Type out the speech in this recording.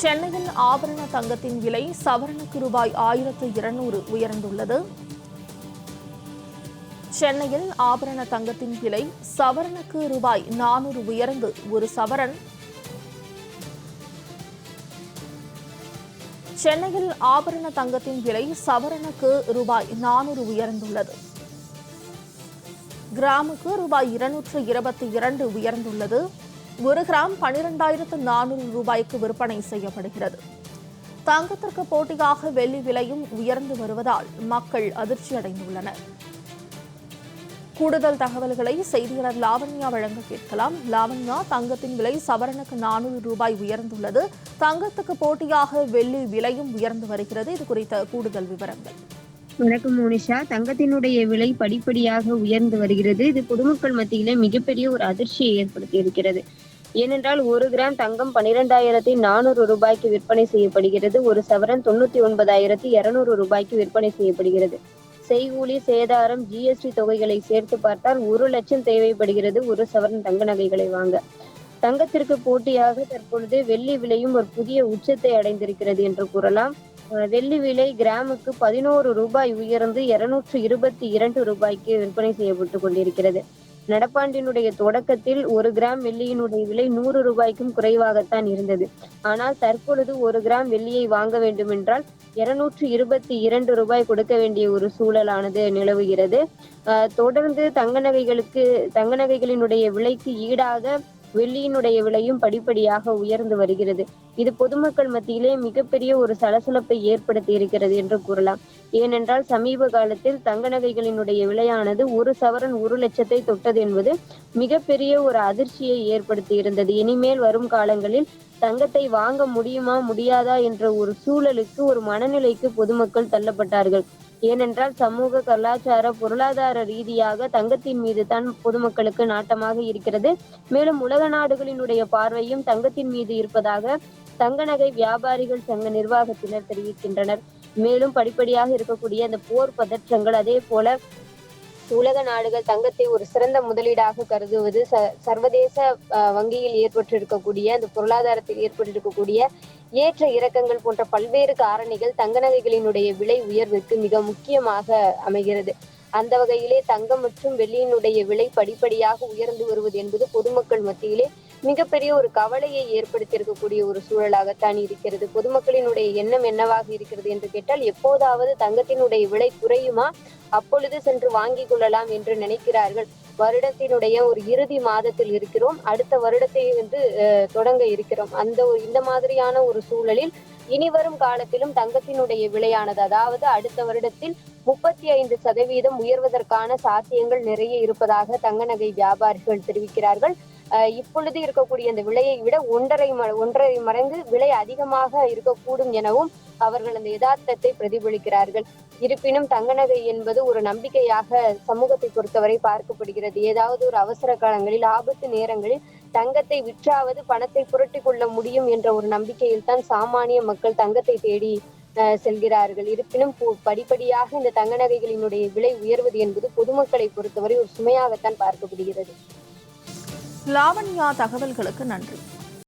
சென்னையில் ஆபரண தங்கத்தின் விலை சவரனுக்கு ரூபாய் 1200 உயர்ந்துள்ளது. சென்னையில் ஆபரண தங்கத்தின் விலை சவரனுக்கு ரூபாய் 400 உயர்ந்து ஒரு சவரன் சென்னையில் ஆபரண தங்கத்தின் விலை சவரனுக்கு ரூபாய் 400 உயர்ந்துள்ளது. கிராமுக்கு ரூபாய் 222 உயர்ந்துள்ளது. ஒரு கிராம் 12,400 ரூபாய்க்கு விற்பனை செய்யப்படுகிறது. தங்கத்திற்கு போட்டியாக வெள்ளி விலையும் உயர்ந்து வருவதால் மக்கள் அதிர்ச்சியடைந்துள்ளனர். கூடுதல் தகவல்களை செய்தியாளர் லாவண்யா வழங்க கேட்கலாம். லாவண்யா, தங்கத்தின் விலை சவரனுக்கு 400 ரூபாய் உயர்ந்துள்ளது. தங்கத்துக்கு போட்டியாக வெள்ளி விலையும் உயர்ந்து வருகிறது. இது குறித்த கூடுதல் விவரங்கள். வணக்கம் மோனிஷா. தங்கத்தினுடைய விலை படிப்படியாக உயர்ந்து வருகிறது. இது பொதுமக்கள் மத்தியிலே மிகப்பெரிய ஒரு அதிர்ச்சியை ஏற்படுத்தி இருக்கிறது. ஏனென்றால் 1 கிராம் தங்கம் 12,400 ரூபாய்க்கு விற்பனை செய்யப்படுகிறது. ஒரு சவரன் 99,200 ரூபாய்க்கு விற்பனை செய்யப்படுகிறது. செய்கூலி, சேதாரம், ஜிஎஸ்டி தொகைகளை சேர்த்து பார்த்தால் 1 லட்சம் தேவைப்படுகிறது ஒரு சவரன் தங்க நகைகளை வாங்க. தங்கத்திற்கு போட்டியாக தற்பொழுது வெள்ளி விலையும் ஒரு புதிய உச்சத்தை அடைந்திருக்கிறது என்று கூறலாம். வெள்ளி விலை கிராமுக்கு 11 ரூபாய் உயர்ந்து 222 ரூபாய்க்கு விற்பனை செய்யப்பட்டு கொண்டிருக்கிறது. நடப்பாண்டினுடைய தொடக்கத்தில் 1 கிராம் வெள்ளியினுடைய விலை 100 ரூபாய்க்கும் குறைவாகத்தான் இருந்தது. ஆனால் தற்பொழுது 1 கிராம் வெள்ளியை வாங்க வேண்டும் என்றால் 222 ரூபாய் கொடுக்க வேண்டிய ஒரு சூழலானது நிலவுகிறது. தொடர்ந்து தங்க நகைகளினுடைய விலைக்கு ஈடாக வெள்ளியினுடைய விலையும் படிப்படியாக உயர்ந்து வருகிறது. இது பொதுமக்கள் மத்தியிலே மிகப்பெரிய ஒரு சலசலப்பை ஏற்படுத்தி இருக்கிறது என்று கூறலாம். ஏனென்றால் சமீப காலத்தில் தங்க நகைகளினுடைய விலையானது ஒரு சவரன் 1 லட்சத்தை தொட்டது என்பது மிகப்பெரிய ஒரு அதிர்ச்சியை ஏற்படுத்தி இருந்தது. இனிமேல் வரும் காலங்களில் தங்கத்தை வாங்க முடியுமா முடியாதா என்ற ஒரு சூழலுக்கு, ஒரு மனநிலைக்கு பொதுமக்கள் தள்ளப்பட்டார்கள். ஏனென்றால் சமூக, கலாச்சார, பொருளாதார ரீதியாக தங்கத்தின் மீது தான் பொதுமக்களுக்கு நாட்டமாக இருக்கிறது. மேலும் உலக நாடுகளினுடைய பார்வையும் தங்கத்தின் மீது இருப்பதாக தங்க நகை வியாபாரிகள் சங்க நிர்வாகத்தினர் தெரிவிக்கின்றனர். மேலும் படிப்படியாக இருக்கக்கூடிய அந்த போர் பதற்றங்கள், அதே போல உலக நாடுகள் தங்கத்தை ஒரு சிறந்த முதலீடாக கருதுவது, சர்வதேச வங்கியில் ஏற்பட்டிருக்கக்கூடிய அந்த பொருளாதாரத்தில் ஏற்பட்டிருக்கக்கூடிய ஏற்ற இறக்கங்கள் போன்ற பல்வேறு காரணிகள் தங்க நகைகளினுடைய விலை உயர்வுக்கு மிக முக்கியமாக அமைகிறது. அந்த வகையிலே தங்கம் மற்றும் வெள்ளியினுடைய விலை படிப்படியாக உயர்ந்து வருவது என்பது பொதுமக்கள் மத்தியிலே மிகப்பெரிய ஒரு கவலையை ஏற்படுத்தியிருக்கக்கூடிய ஒரு சூழலாகத்தான் இருக்கிறது. பொதுமக்களினுடைய எண்ணம் என்னவாக இருக்கிறது என்று கேட்டால், எப்போதாவது தங்கத்தினுடைய விலை குறையுமா, அப்பொழுது சென்று வாங்கிக் கொள்ளலாம் என்று நினைக்கிறார்கள். வருடத்தினுடைய ஒரு இறுதி மாதத்தில் இருக்கிறோம். அடுத்த வருடத்தை தொடங்க இருக்கிறோம். இந்த மாதிரியான ஒரு சூழலில் இனி வரும் காலத்திலும் தங்கத்தினுடைய விலையானது, அதாவது அடுத்த வருடத்தில் 35% உயர்வதற்கான சாத்தியங்கள் நிறைய இருப்பதாக தங்க நகை வியாபாரிகள் தெரிவிக்கிறார்கள். இப்பொழுது இருக்கக்கூடிய அந்த விலையை விட ஒன்றரை மடங்கு விலை அதிகமாக இருக்கக்கூடும் எனவும் அவர்கள் அந்த யதார்த்தத்தை பிரதிபலிக்கிறார்கள். இருப்பினும் தங்க நகை என்பது ஒரு நம்பிக்கையாக சமூகத்தை பொறுத்தவரை பார்க்கப்படுகிறது. ஏதாவது ஒரு அவசர காலங்களில், ஆபத்து நேரங்களில் தங்கத்தை விற்றாவது பணத்தை புரட்டி கொள்ள முடியும் என்ற ஒரு நம்பிக்கையில் தான் சாமானிய மக்கள் தங்கத்தை தேடி செல்கிறார்கள். இருப்பினும் படிப்படியாக இந்த தங்க நகைகளினுடைய விலை உயர்வது என்பது பொதுமக்களை பொறுத்தவரை ஒரு சுமையாகத்தான் பார்க்கப்படுகிறது. லாவண்யா, தகவல்களுக்கு நன்றி.